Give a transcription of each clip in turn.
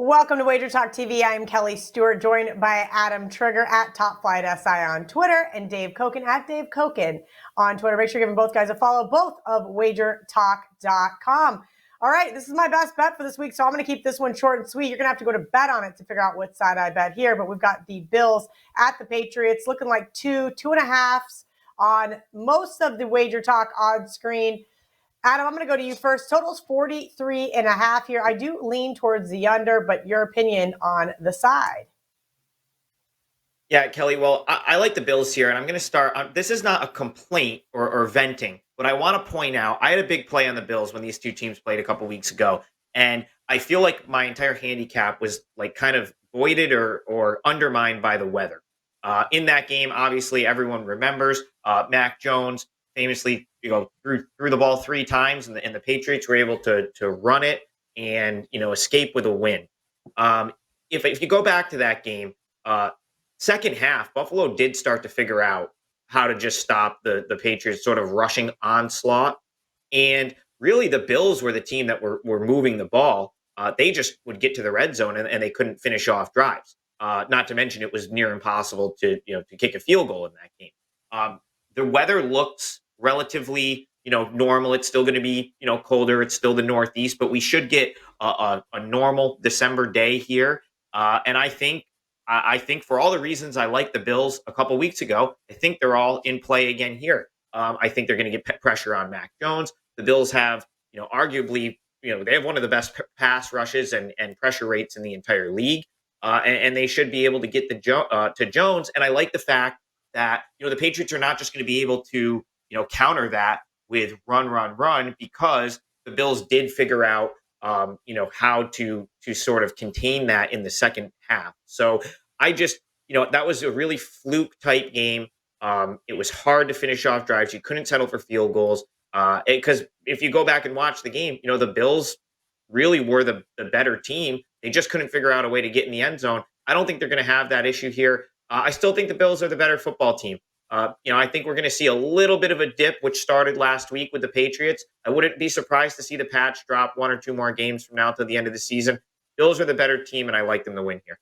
Welcome to Wager Talk TV. I am Kelly Stewart, joined by Adam Trigger at TopFlightSI on Twitter and Dave Koken at Dave Koken on Twitter. Make sure you're giving both guys a follow, both of WagerTalk.com. All right, this is my best bet for this week, so I'm going to keep this one short and sweet. You're going to have to go to bet on it to figure out what side I bet here, but we've got the Bills at the Patriots, looking like 2.5s on most of the Wager Talk odds screen. Adam, I'm going to go to you first. Total's 43.5 here. I do lean towards the under, but your opinion on the side? Yeah, Kelly, well, I like the Bills here, and I'm going to start. This is not a complaint or venting, but I want to point out I had a big play on the Bills when these two teams played a couple weeks ago, and I feel like my entire handicap was like kind of voided or undermined by the weather. In that game, obviously, everyone remembers Mac Jones famously, threw the ball 3 times, and the Patriots were able to run it and escape with a win. If you go back to that game, second half, Buffalo did start to figure out how to just stop the Patriots' sort of rushing onslaught, and really the Bills were the team that were moving the ball. They just would get to the red zone and they couldn't finish off drives. Not to mention it was near impossible to kick a field goal in that game. The weather looks relatively, normal. It's still going to be, colder. It's still the Northeast, but we should get a normal December day here. And I think for all the reasons I liked the Bills a couple weeks ago, I think they're all in play again here. I think they're going to get pressure on Mac Jones. The Bills have, arguably, they have one of the best pass rushes and pressure rates in the entire league. And they should be able to get to Jones. And I like the fact that the Patriots are not just going to be able to counter that with run because the Bills did figure out how to sort of contain that in the second half. So I just that was a really fluke type game. It was hard to finish off drives. You couldn't settle for field goals because if you go back and watch the game, the Bills really were the better team. They just couldn't figure out a way to get in the end zone. I don't think they're going to have that issue here. I still think the Bills are the better football team. I think we're going to see a little bit of a dip, which started last week with the Patriots. I wouldn't be surprised to see the Pats drop 1 or 2 more games from now to the end of the season. Bills are the better team, and I like them to win here.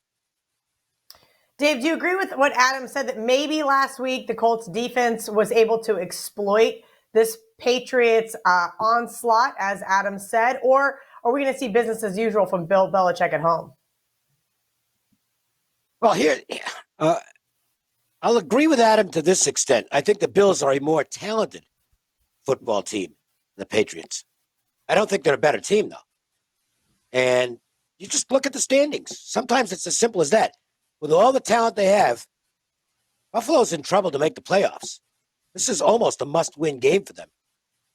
Dave, do you agree with what Adam said, that maybe last week the Colts defense was able to exploit this Patriots onslaught, as Adam said, or are we going to see business as usual from Bill Belichick at home? Well, here, I'll agree with Adam to this extent. I think the Bills are a more talented football team than the Patriots. I don't think they're a better team, though. And you just look at the standings. Sometimes it's as simple as that. With all the talent they have, Buffalo's in trouble to make the playoffs. This is almost a must-win game for them.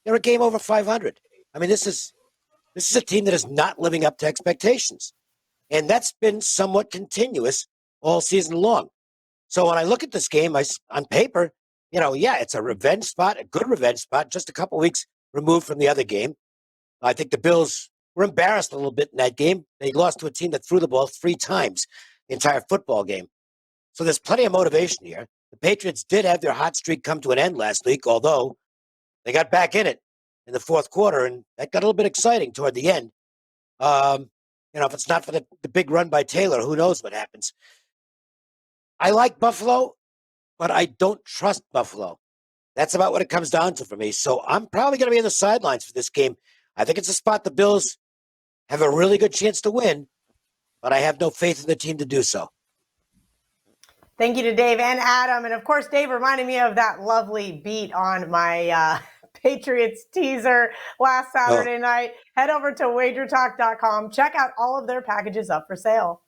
They're a game over 500. I mean, this is a team that is not living up to expectations. And that's been somewhat continuous all season long. So when I look at this game, on paper, it's a revenge spot, a good revenge spot, just a couple weeks removed from the other game. I think the Bills were embarrassed a little bit in that game. They lost to a team that threw the ball 3 times the entire football game. So there's plenty of motivation here. The Patriots did have their hot streak come to an end last week, although they got back in it in the fourth quarter, and that got a little bit exciting toward the end. If it's not for the big run by Taylor, who knows what happens. I like Buffalo, but I don't trust Buffalo. That's about what it comes down to for me. So I'm probably going to be on the sidelines for this game. I think it's a spot the Bills have a really good chance to win, but I have no faith in the team to do so. Thank you to Dave and Adam. And, of course, Dave reminded me of that lovely beat on my Patriots teaser last Saturday night. Head over to WagerTalk.com. Check out all of their packages up for sale.